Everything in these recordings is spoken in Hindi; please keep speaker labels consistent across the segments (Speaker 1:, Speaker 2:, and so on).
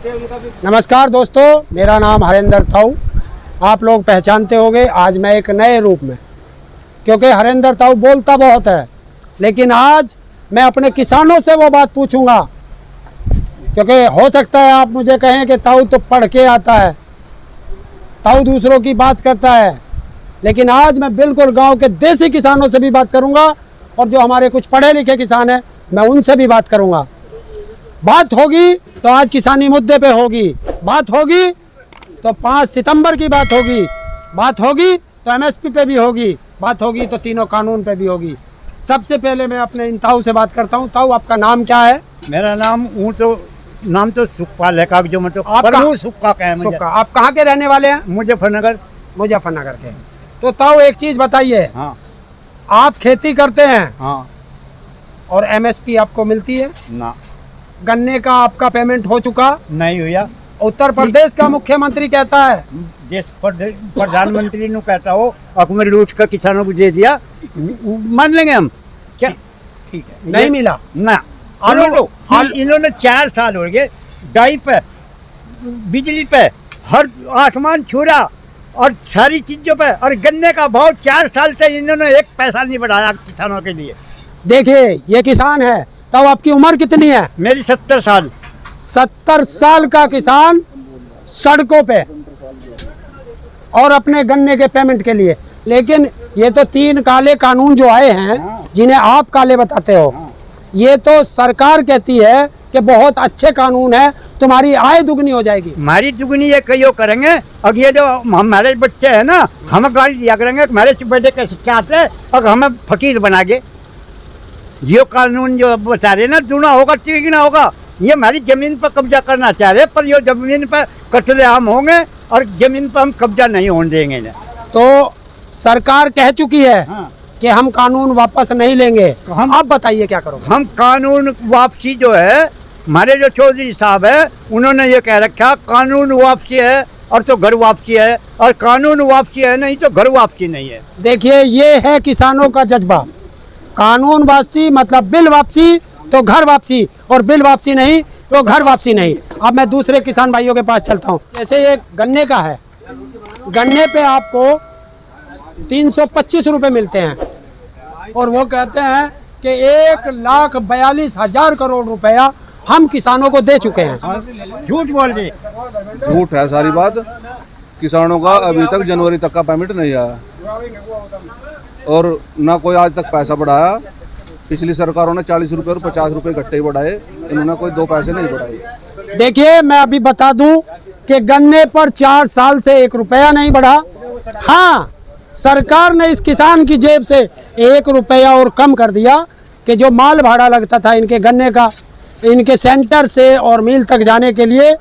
Speaker 1: नमस्कार दोस्तों, मेरा नाम हरेंद्र ताऊ। आप लोग पहचानते होंगे आज मैं एक नए रूप में, क्योंकि हरेंद्र ताऊ बोलता बहुत है, लेकिन आज मैं अपने किसानों से वो बात पूछूंगा। क्योंकि हो सकता है आप मुझे कहें कि ताऊ तो पढ़ के आता है, ताऊ दूसरों की बात करता है, लेकिन आज मैं बिल्कुल गांव के देसी किसानों से भी बात करूंगा और जो हमारे कुछ पढ़े लिखे किसान हैं मैं उनसे भी बात करूंगा। बात होगी तो आज किसानी मुद्दे पे होगी, बात होगी तो 5 सितंबर की बात होगी, बात होगी तो एमएसपी पे भी होगी, बात होगी तो तीनों कानून पे भी होगी। सबसे पहले मैं अपने इन ताऊ से बात करता हूँ। ताऊ, आपका नाम क्या है?
Speaker 2: मेरा नाम नाम तो सुखपाल है, जो मतलब सुक्का का है।
Speaker 1: सुक्का। आप कहाँ के रहने वाले हैं?
Speaker 2: मुजफ्फरनगर।
Speaker 1: मुजफ्फरनगर के। तो ताऊ एक चीज़ बताइए।
Speaker 2: हाँ।
Speaker 1: आप खेती करते हैं?
Speaker 2: हाँ।
Speaker 1: और एमएसपी आपको मिलती है?
Speaker 2: ना।
Speaker 1: गन्ने का आपका पेमेंट हो चुका?
Speaker 2: नहीं हुआ।
Speaker 1: उत्तर प्रदेश का मुख्यमंत्री कहता है,
Speaker 2: देश प्रधानमंत्री ने कहता हो अकबर लूट का किसानों को दे दिया, मान लेंगे हम क्या?
Speaker 1: ठीक है, नहीं मिला
Speaker 2: ना। इन्होंने 4 साल हो गए, डाई पे, बिजली पे, हर आसमान छुरा और सारी चीजों पे, और गन्ने का भाव 4 साल से इन्होंने 1 पैसा नहीं बढ़ाया किसानों के लिए।
Speaker 1: देखिए ये किसान है। तब आपकी उम्र कितनी है?
Speaker 2: मेरी 70 साल।
Speaker 1: 70 साल का किसान सड़कों पे और अपने गन्ने के पेमेंट के लिए। लेकिन ये तो 3 काले कानून जो आए हैं, जिन्हें आप काले बताते हो, ये तो सरकार कहती है कि बहुत अच्छे कानून है, तुम्हारी आय दुगनी हो जाएगी।
Speaker 2: हमारी दुगनी ये कईयों करेंगे। अब ये जो हमारे बच्चे हैं ना, हमें गाली दिया करेंगे हमारे बेटे के शिक्षा से, और हमें फकीर बना के। ये कानून जो बता रहे ना, सुना होगा ठीक ना होगा, ये हमारी जमीन पर कब्जा करना चाह रहे, पर ये जमीन पर कतले आम होंगे और जमीन पर हम कब्जा नहीं होने देंगे।
Speaker 1: तो सरकार कह चुकी है
Speaker 2: हाँ,
Speaker 1: कि हम कानून वापस नहीं लेंगे। तो हम आप बताइए क्या करोगे?
Speaker 2: हम कानून वापसी जो है, हमारे जो चौधरी साहब है उन्होंने ये कह रखा कानून वापसी है और तो घर वापसी है, और कानून वापसी है नहीं तो घर वापसी नहीं है।
Speaker 1: देखिए ये है किसानों का जज्बा। कानून वापसी मतलब बिल वापसी तो घर वापसी, और बिल वापसी नहीं तो घर वापसी नहीं। अब मैं दूसरे किसान भाइयों के पास चलता हूँ। जैसे ये गन्ने का है, गन्ने पे आपको 325 रुपये मिलते हैं, और वो कहते हैं कि 1,42,000 करोड़ रुपया हम किसानों को दे चुके हैं।
Speaker 2: झूठ बोल रहे।
Speaker 3: झूठ है सारी बात। किसानों का अभी तक जनवरी तक का पेमेंट नहीं आया, और ना कोई आज तक पैसा बढ़ाया। पिछली सरकारों ने 40 रुपये और 50 रुपये इकट्ठे ही बढ़ाए, इन्होंने कोई 2 पैसे नहीं बढ़ाए।
Speaker 1: देखिए मैं अभी बता दूं कि गन्ने पर 4 साल से 1 रुपया नहीं बढ़ा। हाँ, सरकार ने इस किसान की जेब से 1 रुपया और कम कर दिया कि जो माल भाड़ा लगता था इनके गन्ने का, इनके सेंटर से और मिल तक जाने के लिए,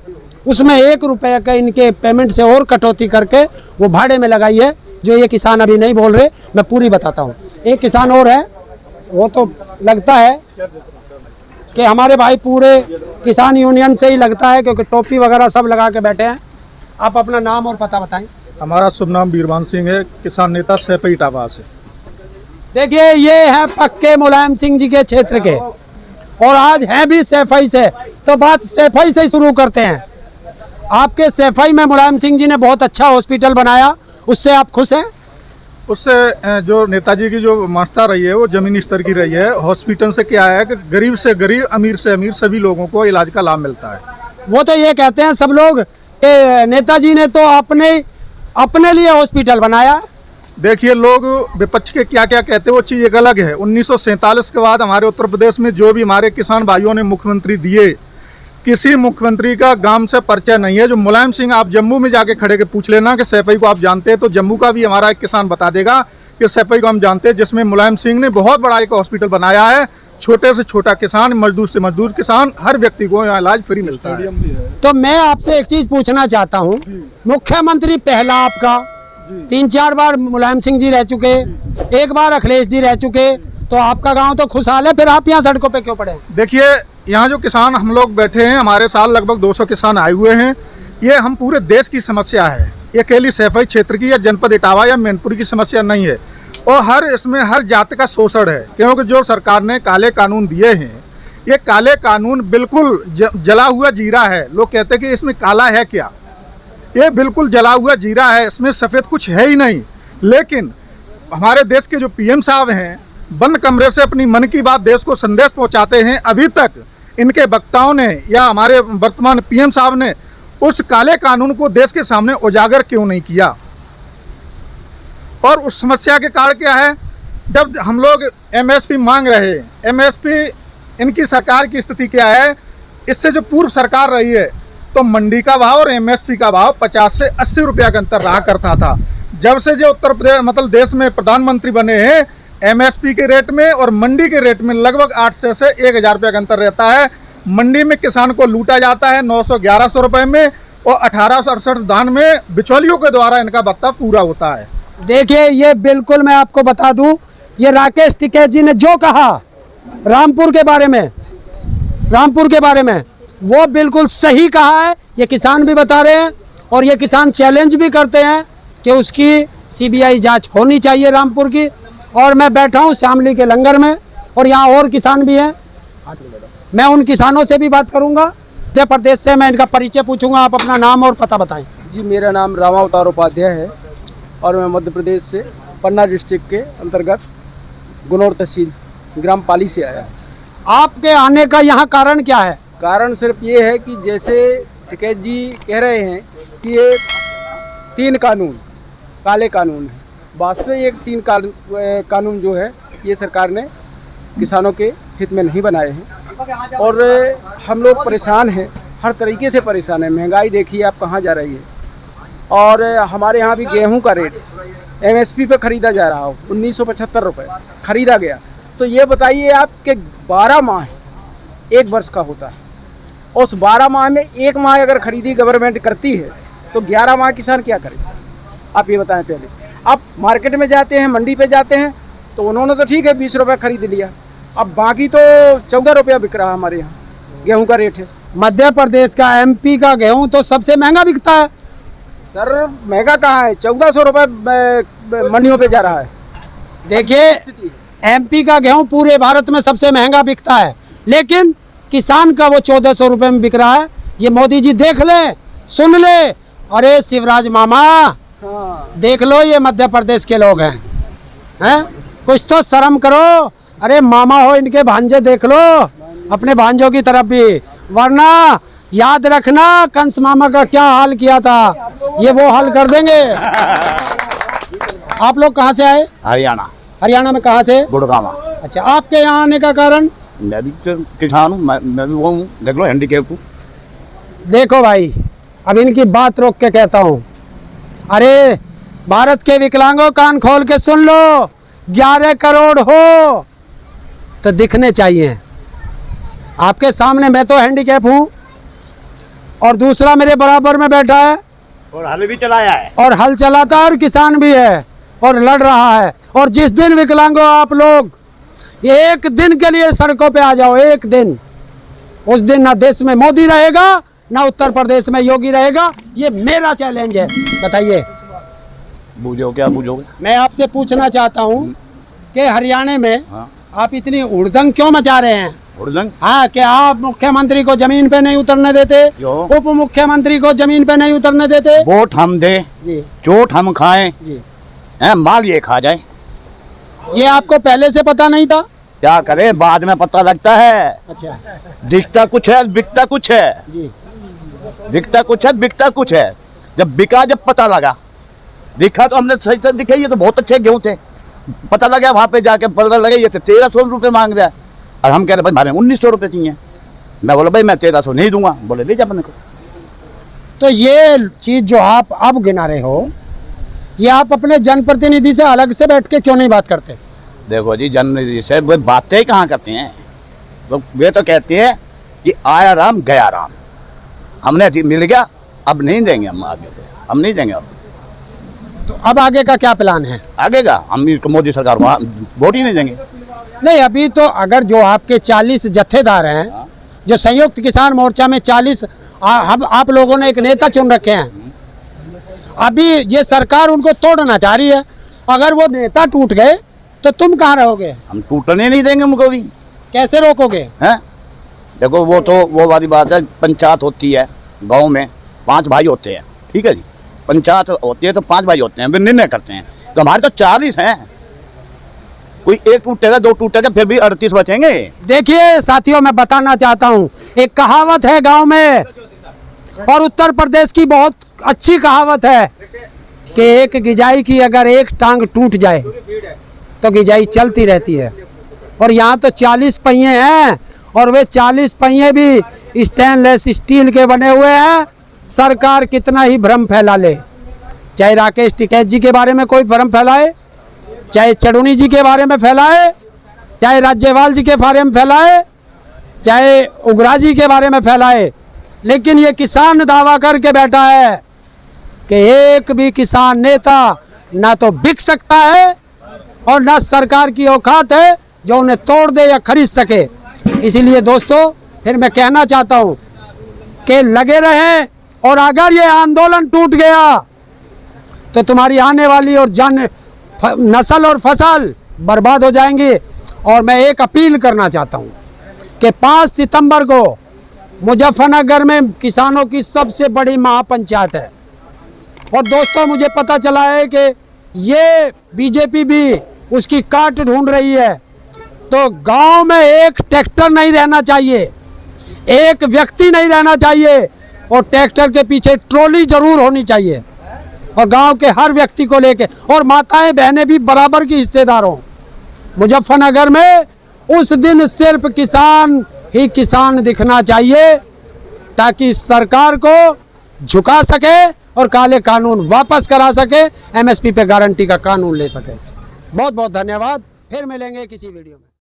Speaker 1: उसमें 1 रुपये का इनके पेमेंट से और कटौती करके वो भाड़े में लगाई है, जो ये किसान अभी नहीं बोल रहे। मैं पूरी बताता हूँ। एक किसान और है, वो तो लगता है कि हमारे भाई पूरे किसान यूनियन से ही लगता है, क्योंकि टोपी वगैरह सब लगा के बैठे हैं। आप अपना नाम और पता बताएं।
Speaker 4: हमारा शुभ नाम बीरबान सिंह है, किसान नेता सैफई इटावा से।
Speaker 1: देखिए ये है पक्के मुलायम सिंह जी के क्षेत्र के, और आज हैं भी सैफई से। तो बात सैफई से ही शुरू करते हैं। आपके सैफई में मुलायम सिंह जी ने बहुत अच्छा हॉस्पिटल बनाया, उससे आप खुश हैं?
Speaker 4: उससे जो नेताजी की जो मान्यता रही है वो जमीनी स्तर की रही है। हॉस्पिटल से क्या है कि गरीब से गरीब, अमीर से अमीर सभी लोगों को इलाज का लाभ मिलता है।
Speaker 1: वो तो ये कहते हैं सब लोग कि नेताजी ने तो अपने लिए हॉस्पिटल बनाया।
Speaker 4: देखिए लोग विपक्ष के क्या क्या कहते हैं, वो चीज़ एक अलग है। 1947 के बाद हमारे उत्तर प्रदेश में जो भी हमारे किसान भाइयों ने मुख्यमंत्री दिए, किसी मुख्यमंत्री का गांव से परिचय नहीं है। जो मुलायम सिंह, आप जम्मू में जाके खड़े के पूछ लेना कि सैफई को आप जानते हैं, तो जम्मू का भी हमारा एक किसान बता देगा कि सैफई को हम जानते हैं, जिसमें मुलायम सिंह ने बहुत बड़ा एक हॉस्पिटल बनाया है। छोटे से छोटा किसान, मजदूर से मजदूर किसान, हर व्यक्ति को यहाँ इलाज फ्री मिलता है।
Speaker 1: तो मैं आपसे एक चीज पूछना चाहता हूँ। मुख्यमंत्री पहला आपका 3-4 बार मुलायम सिंह जी रह चुके, 1 बार अखिलेश जी रह चुके, तो आपका गांव तो खुशहाल है, फिर आप यहाँ सड़कों पे क्यों पड़े?
Speaker 4: देखिए यहाँ जो किसान हम लोग बैठे हैं, हमारे साथ लगभग 200 किसान आए हुए हैं। ये हम पूरे देश की समस्या है, ये अकेली सैफई क्षेत्र की या जनपद इटावा या मैनपुर की समस्या नहीं है। और इसमें हर जाति का शोषण है, क्योंकि जो सरकार ने काले कानून दिए हैं ये काले कानून बिल्कुल जला हुआ जीरा है। लोग कहते हैं कि इसमें काला है क्या, ये बिल्कुल जला हुआ जीरा है, इसमें सफ़ेद कुछ है ही नहीं। लेकिन हमारे देश के जो पीएम साहब हैं, बंद कमरे से अपनी मन की बात देश को संदेश पहुंचाते हैं। अभी तक इनके वक्ताओं ने या हमारे वर्तमान पीएम साहब ने उस काले कानून को देश के सामने उजागर क्यों नहीं किया। और उस समस्या के कारण क्या है, जब हम लोग एमएसपी मांग रहे हैं, एमएसपी इनकी सरकार की स्थिति क्या है, इससे जो पूर्व सरकार रही है तो मंडी का भाव और एमएसपी का भाव 50 से 80 रुपया का अंतर रहा करता था। जब से जो उत्तर प्रदेश मतलब देश में प्रधानमंत्री बने हैं, एमएसपी के रेट में और मंडी के रेट में लगभग 800 से 1000 रुपये का अंतर रहता है। मंडी में किसान को लूटा जाता है 900-1100 रुपये में और 1868 दान में बिचौलियों के द्वारा इनका भत्ता पूरा होता है।
Speaker 1: देखिए, ये बिल्कुल मैं आपको बता दूं, ये राकेश टिकैत जी ने जो कहा रामपुर के बारे में वो बिल्कुल सही कहा है। ये किसान भी बता रहे हैं और ये किसान चैलेंज भी करते हैं कि उसकी सीबीआई जांच होनी चाहिए रामपुर की। और मैं बैठा हूँ शामली के लंगर में और यहाँ और किसान भी हैं, मैं उन किसानों से भी बात करूँगा। मध्य प्रदेश से मैं इनका परिचय पूछूंगा, आप अपना नाम और पता बताएं।
Speaker 5: जी, मेरा नाम रामावतार उपाध्याय है और मैं मध्य प्रदेश से पन्ना डिस्ट्रिक्ट के अंतर्गत गुनौर तहसील ग्राम पाली से आया।
Speaker 1: आपके आने का यहाँ कारण क्या है?
Speaker 5: कारण सिर्फ ये है कि जैसे टिकैत जी कह रहे हैं कि ये 3 कानून काले कानून है, वास्तव में ये 3 कानून जो है ये सरकार ने किसानों के हित में नहीं बनाए हैं और हम लोग परेशान हैं, हर तरीके से परेशान हैं। महंगाई देखिए आप कहाँ जा रही है और हमारे यहाँ भी गेहूं का रेट एमएसपी पे ख़रीदा जा रहा हो 1975 रुपये ख़रीदा गया। तो ये बताइए आप कि 12 माह 1 वर्ष का होता है, उस 12 माह में 1 माह अगर खरीदी गवर्नमेंट करती है तो 11 माह किसान क्या करे, आप ये बताएं। पहले आप मार्केट में जाते हैं, मंडी पे जाते हैं तो उन्होंने तो ठीक है 20 रुपये खरीद लिया, अब बाकी तो 14 रुपया बिक रहा है हमारे यहाँ गेहूं का रेट है।
Speaker 1: मध्य प्रदेश का एमपी का गेहूं तो सबसे महंगा बिकता है।
Speaker 5: सर महंगा कहाँ है, 1400 रुपये मंडियों पे जा रहा है।
Speaker 1: देखिए, एमपी का गेहूं पूरे भारत में सबसे महंगा बिकता है, लेकिन किसान का वो 1400 रुपये में बिक रहा है। ये मोदी जी देख ले, सुन ले। अरे शिवराज मामा,
Speaker 5: हाँ,
Speaker 1: देख लो, ये मध्य प्रदेश के लोग हैं कुछ तो शर्म करो। अरे मामा हो, इनके भांजे देख लो, अपने भांजों की तरफ भी, वरना याद रखना कंस मामा का क्या हाल किया था, ये वो हाल कर देंगे। आप लोग कहाँ से आए?
Speaker 6: हरियाणा।
Speaker 1: हरियाणा में कहाँ से?
Speaker 6: गुड़गांव।
Speaker 1: अच्छा, आपके यहाँ आने का कारण?
Speaker 6: मैं भी किसान हूँ, मैं भी वो हूँ, देख लो हैंडीकैप हूँ।
Speaker 1: देखो भाई, अब इनकी बात रोक के कहता हूँ। अरे भारत के विकलांगों, कान खोल के सुन लो, 11 करोड़ हो तो दिखने चाहिए। आपके सामने मैं तो हैंडीकैप हूँ और दूसरा मेरे बराबर में बैठा है
Speaker 6: और हल भी चलाया है,
Speaker 1: और हल चलाता है और किसान भी है और लड़ रहा है। और जिस दिन विकलांगों आप लोग एक दिन के लिए सड़कों पे आ जाओ, एक दिन, उस दिन ना देश में मोदी रहेगा ना उत्तर प्रदेश में योगी रहेगा। ये मेरा चैलेंज है। बताइए,
Speaker 6: बूझो क्या बूझोगे?
Speaker 1: मैं आपसे पूछना चाहता हूँ कि हरियाणा में
Speaker 6: हाँ।
Speaker 1: आप इतनी उड़दंग क्यों मचा रहे हैं?
Speaker 6: उड़दंग?
Speaker 1: हाँ, कि आप मुख्यमंत्री को जमीन पे नहीं उतरने देते,
Speaker 6: क्यों?
Speaker 1: उप मुख्यमंत्री को जमीन पे नहीं उतरने देते।
Speaker 6: वोट हम दे,
Speaker 1: जी
Speaker 6: चोट हम खाएं,
Speaker 1: जी,
Speaker 6: माल ये खा जाए।
Speaker 1: ये आपको पहले से पता नहीं था?
Speaker 6: क्या करे, बाद में पता लगता है।
Speaker 1: अच्छा
Speaker 6: दिखता कुछ है, बिकता कुछ है।
Speaker 1: जी,
Speaker 6: दिखता कुछ है, बिकता कुछ है। जब बिका, जब पता लगा, दिखा तो हमने सही से दिखे, ये तो बहुत अच्छे गेहूं थे। पता लगा वहाँ पे जाके पता लगा ये तो 1300 रुपये मांग रहा है और हम कह रहे भाई हमारे 1900 रुपये चाहिए। मैं बोला भाई मैं 1300 नहीं दूंगा। बोले ले जा अपने को।
Speaker 1: तो ये चीज़ जो आप अब गिना रहे हो, ये आप अपने जनप्रतिनिधि से अलग से बैठ के क्यों नहीं बात करते?
Speaker 6: देखो जी, जनप्रतिनिधि से वो बातें ही कहाँ करते हैं। तो वे तो कहते हैं कि आया राम गया राम, हमने मिल गया, अब नहीं देंगे हम आगे, हम नहीं देंगे। अब
Speaker 1: तो अब आगे का क्या प्लान है?
Speaker 6: आगे का हम मोदी सरकार को वोट ही नहीं देंगे।
Speaker 1: नहीं, अभी तो अगर जो आपके 40 जत्थेदार हैं, जो संयुक्त किसान मोर्चा में 40 आप लोगों ने एक नेता चुन रखे हैं, अभी ये सरकार उनको तोड़ना चाह रही है। अगर वो नेता टूट गए तो तुम कहाँ रहोगे?
Speaker 6: हम टूटने नहीं देंगे उनको भी।
Speaker 1: कैसे रोकोगे?
Speaker 6: हैं? देखो वो वाली बात है, पंचायत होती है गांव में, 5 भाई होते हैं, ठीक है जी, पंचायत होती है तो 5 भाई होते हैं, वे निर्णय करते हैं। तो हमारे तो 40 हैं, कोई एक टूटेगा 2 टूटेगा फिर भी 38 बचेंगे।
Speaker 1: देखिए साथियों, मैं बताना चाहता हूँ, एक कहावत है गांव में और उत्तर प्रदेश की बहुत अच्छी कहावत है कि एक गिजाई की अगर एक टांग टूट जाए तो गिजाई चलती रहती है। और यहाँ तो 40 पहिए हैं और वे 40 पहिए भी स्टेनलेस स्टील के बने हुए हैं। सरकार कितना ही भ्रम फैला ले, चाहे राकेश टिकैत जी के बारे में कोई भ्रम फैलाए, चाहे चढ़ूनी जी के बारे में फैलाए, चाहे राज्यपाल जी के बारे में फैलाए, चाहे उग्रा जी के बारे में फैलाए, लेकिन ये किसान दावा करके बैठा है कि एक भी किसान नेता ना तो बिक सकता है और ना सरकार की औकात है जो उन्हें तोड़ दे या खरीद सके। इसीलिए दोस्तों फिर मैं कहना चाहता हूँ कि लगे रहें, और अगर ये आंदोलन टूट गया तो तुम्हारी आने वाली और नस्ल और फसल बर्बाद हो जाएंगी। और मैं एक अपील करना चाहता हूँ कि 5 सितंबर को मुजफ्फरनगर में किसानों की सबसे बड़ी महापंचायत है। और दोस्तों मुझे पता चला है कि ये बीजेपी भी उसकी काट ढूंढ रही है। तो गांव में एक ट्रैक्टर नहीं रहना चाहिए, एक व्यक्ति नहीं रहना चाहिए, और ट्रैक्टर के पीछे ट्रॉली जरूर होनी चाहिए, और गांव के हर व्यक्ति को लेके, और माताएं बहनें भी बराबर की हिस्सेदार हों। मुजफ्फरनगर में उस दिन सिर्फ किसान ही किसान दिखना चाहिए ताकि सरकार को झुका सके और काले कानून वापस करा सके, एमएसपी पे गारंटी का कानून ले सके। बहुत बहुत धन्यवाद, फिर मिलेंगे किसी वीडियो में।